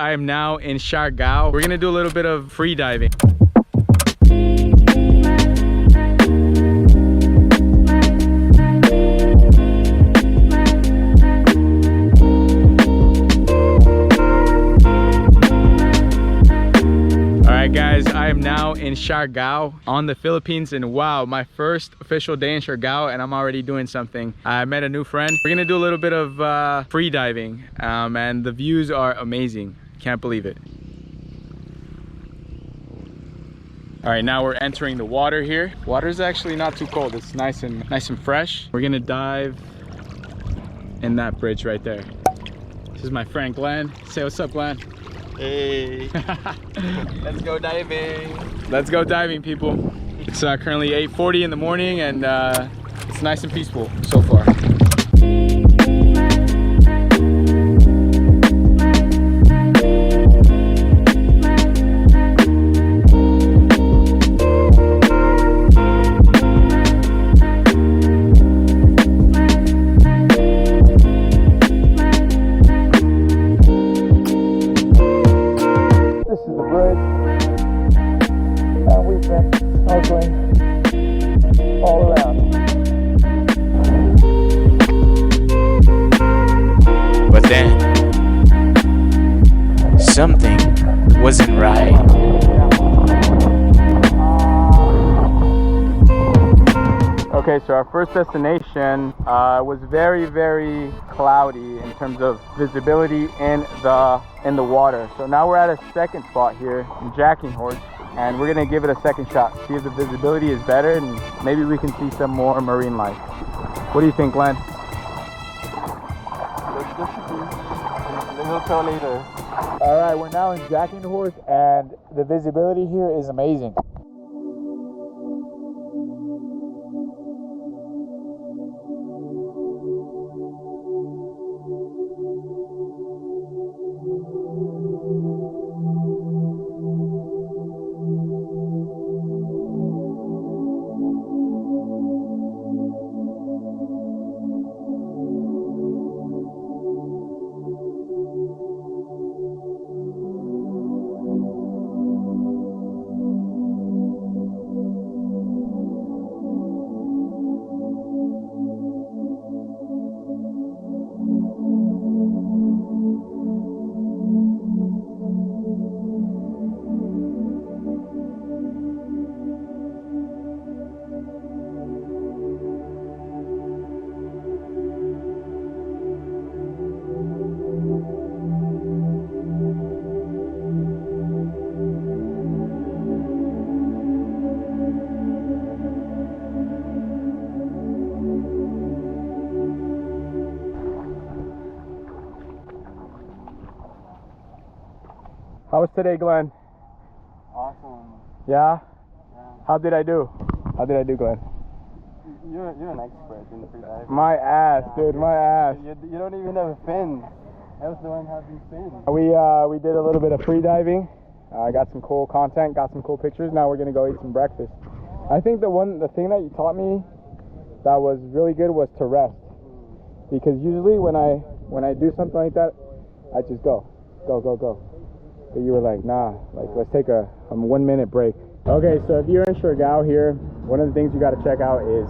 I am now in Siargao. We're gonna do a little bit of free diving. Alright guys, I am now in Siargao on the Philippines, and wow, my first official day in Siargao and I'm already doing something. I met a new friend. We're gonna do a little bit of free diving and the views are amazing. Can't believe it. Alright, now we're entering the water here. Water's actually not too cold. It's nice and fresh. We're gonna dive in that bridge right there. This is my friend Glenn. Say what's up, Glenn. Hey, let's go diving. Let's go diving, people. It's currently 8:40 in the morning and it's nice and peaceful so far. All around. But then something wasn't right. Okay, so our first destination was very cloudy in terms of visibility in the water. So now we're at a second spot here in Jacking Horse, and we're gonna give it a second shot, see if the visibility is better and maybe we can see some more marine life. What do you think, Glenn? We'll tell later. All right, we're now in Jacking Horse and the visibility here is amazing. How was today, Glenn? Awesome. Yeah? Yeah. How did I do? How did I do, Glenn? You're an expert in free diving. My ass, dude, my ass. You don't even have a fin. I was the one having fins. We did a little bit of free diving. Got some cool content, got some cool pictures. Now we're gonna go eat some breakfast. I think the thing that you taught me that was really good was to rest. Because usually when I do something like that, I just go. But you were like, nah, like let's take a 1 minute break. Okay, so if you're in Siargao here, one of the things you got to check out is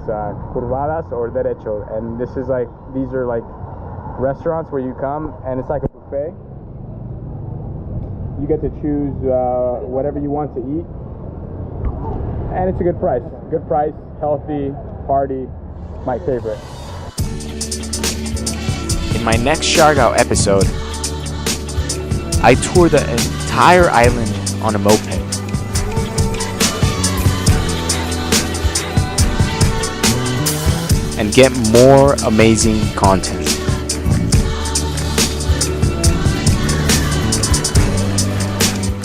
curvadas or derecho, and these are like restaurants where you come and it's like a buffet. You get to choose whatever you want to eat, and it's a good price, healthy, party, my favorite. In my next Siargao episode, I tour the entire island on a moped and get more amazing content.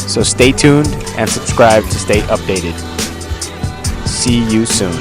So stay tuned and subscribe to stay updated. See you soon.